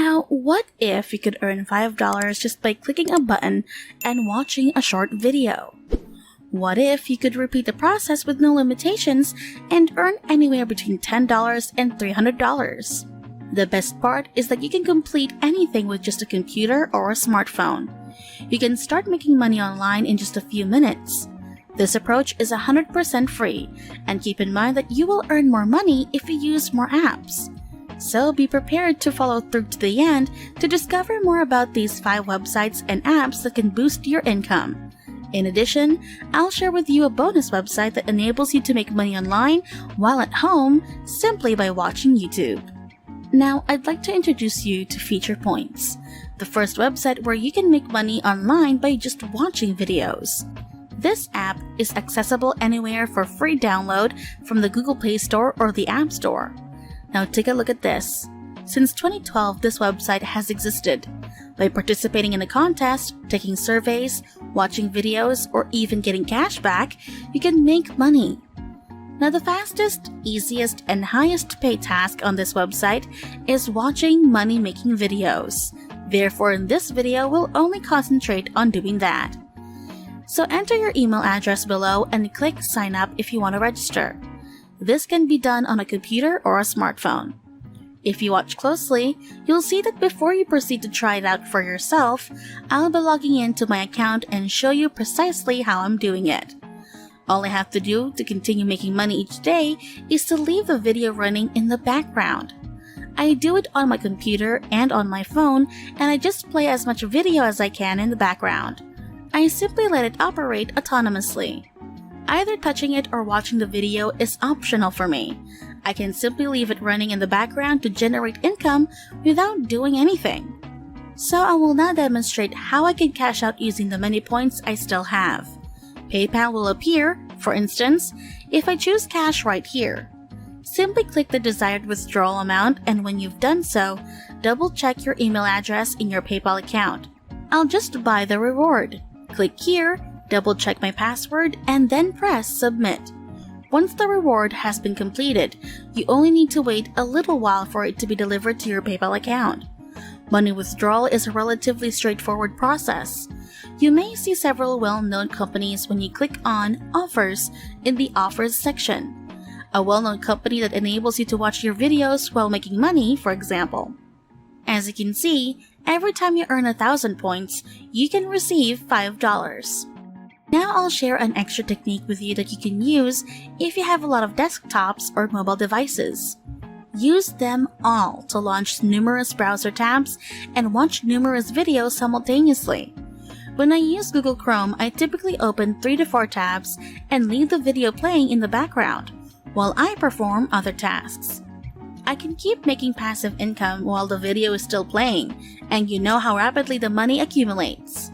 Now, what if you could earn $5 just by clicking a button and watching a short video? What if you could repeat the process with no limitations and earn anywhere between $10 and $300? The best part is that you can complete anything with just a computer or a smartphone. You can start making money online in just a few minutes. This approach is 100% free, and keep in mind that you will earn more money if you use more apps. So be prepared to follow through to the end to discover more about these 5 websites and apps that can boost your income. In addition, I'll share with you a bonus website that enables you to make money online while at home simply by watching YouTube. Now, I'd like to introduce you to Feature Points, the first website where you can make money online by just watching videos. This app is accessible anywhere for free download from the Google Play Store or the App Store. Now take a look at this. Since 2012, this website has existed. By participating in a contest, taking surveys, watching videos, or even getting cash back, you can make money. Now the fastest, easiest, and highest paid task on this website is watching money-making videos. Therefore, in this video, we'll only concentrate on doing that. So enter your email address below and click Sign Up if you want to register. This can be done on a computer or a smartphone. If you watch closely, you'll see that before you proceed to try it out for yourself, I'll be logging into my account and show you precisely how I'm doing it. All I have to do to continue making money each day is to leave the video running in the background. I do it on my computer and on my phone, and I just play as much video as I can in the background. I simply let it operate autonomously. Either touching it or watching the video is optional for me. I can simply leave it running in the background to generate income without doing anything. So I will now demonstrate how I can cash out using the many points I still have. PayPal will appear, for instance, if I choose cash right here. Simply click the desired withdrawal amount, and when you've done so, double check your email address in your PayPal account. I'll just buy the reward. Click here, double check my password, and then press Submit. Once the reward has been completed, you only need to wait a little while for it to be delivered to your PayPal account. Money withdrawal is a relatively straightforward process. You may see several well-known companies when you click on Offers in the Offers section. A well-known company that enables you to watch your videos while making money, for example. As you can see, every time you earn 1,000 points, you can receive $5. Now I'll share an extra technique with you that you can use if you have a lot of desktops or mobile devices. Use them all to launch numerous browser tabs and watch numerous videos simultaneously. When I use Google Chrome, I typically open 3 to 4 tabs and leave the video playing in the background while I perform other tasks. I can keep making passive income while the video is still playing, and you know how rapidly the money accumulates.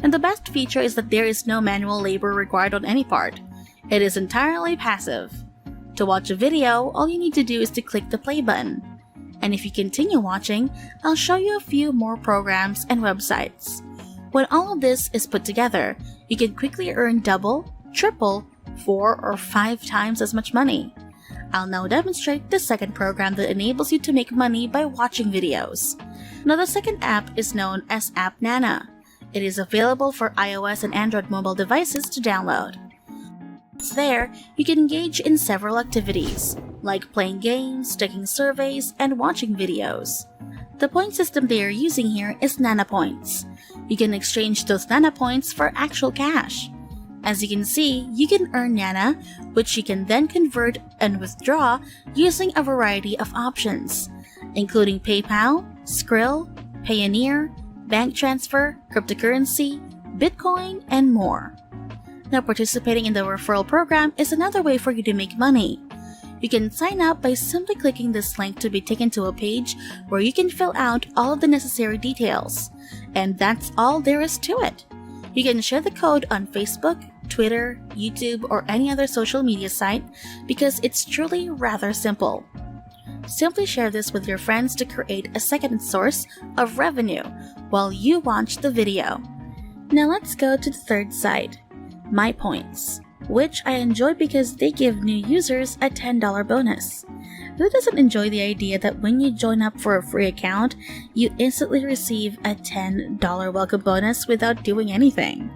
And the best feature is that there is no manual labor required on any part. It is entirely passive. To watch a video, all you need to do is to click the play button. And if you continue watching, I'll show you a few more programs and websites. When all of this is put together, you can quickly earn double, triple, 4 or 5 times as much money. I'll now demonstrate the second program that enables you to make money by watching videos. Now the second app is known as App Nana. It is available for iOS and Android mobile devices to download. There, you can engage in several activities, like playing games, taking surveys, and watching videos. The point system they are using here is Nana Points. You can exchange those Nana Points for actual cash. As you can see, you can earn Nana, which you can then convert and withdraw using a variety of options, including PayPal, Skrill, Payoneer, bank transfer, cryptocurrency, Bitcoin, and more. Now, participating in the referral program is another way for you to make money. You can sign up by simply clicking this link to be taken to a page where you can fill out all of the necessary details. And that's all there is to it. You can share the code on Facebook, Twitter, YouTube, or any other social media site because it's truly rather simple. Simply share this with your friends to create a second source of revenue while you watch the video. Now let's go to the third site, My Points, which I enjoy because they give new users a $10 bonus. Who doesn't enjoy the idea that when you join up for a free account, you instantly receive a $10 welcome bonus without doing anything?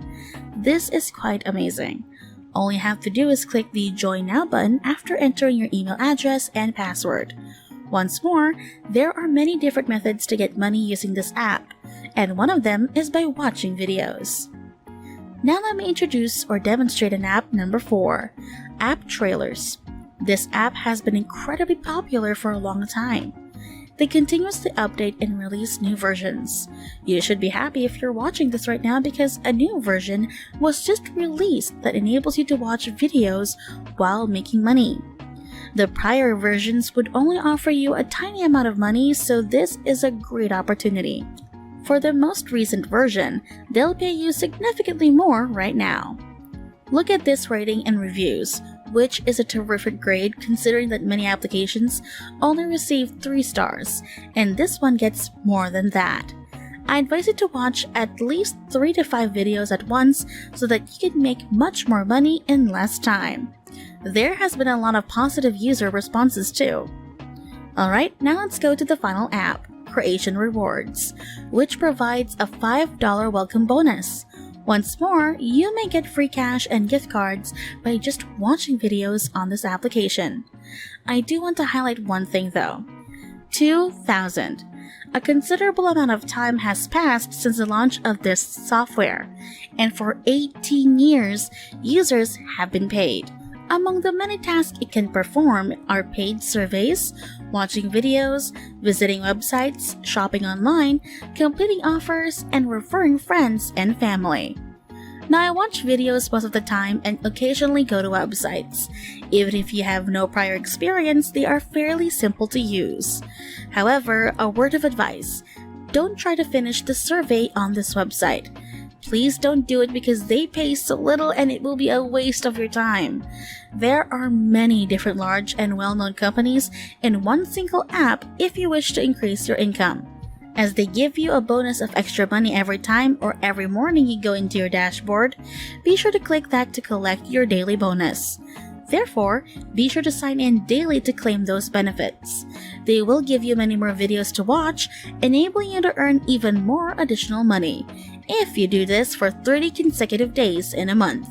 This is quite amazing. All you have to do is click the Join Now button after entering your email address and password. Once more, there are many different methods to get money using this app, and one of them is by watching videos. Now let me introduce or demonstrate an app number 4, App Trailers. This app has been incredibly popular for a long time. They continuously update and release new versions. You should be happy if you're watching this right now because a new version was just released that enables you to watch videos while making money. The prior versions would only offer you a tiny amount of money, so this is a great opportunity. For the most recent version, they'll pay you significantly more right now. Look at this rating and reviews, which is a terrific grade considering that many applications only receive 3 stars, and this one gets more than that. I advise you to watch at least 3 to 5 videos at once so that you can make much more money in less time. There has been a lot of positive user responses too. Alright, now let's go to the final app, Creation Rewards, which provides a $5 welcome bonus. Once more, you may get free cash and gift cards by just watching videos on this application. I do want to highlight one thing though. 2000. A considerable amount of time has passed since the launch of this software, and for 18 years, users have been paid. Among the many tasks it can perform are paid surveys, watching videos, visiting websites, shopping online, completing offers, and referring friends and family. Now, I watch videos most of the time and occasionally go to websites. Even if you have no prior experience, they are fairly simple to use. However, a word of advice: don't try to finish the survey on this website. Please don't do it because they pay so little and it will be a waste of your time. There are many different large and well-known companies in one single app if you wish to increase your income, as they give you a bonus of extra money every time or every morning you go into your dashboard. Be sure to click that to collect your daily bonus. Therefore, be sure to sign in daily to claim those benefits. They will give you many more videos to watch, enabling you to earn even more additional money if you do this for 30 consecutive days in a month.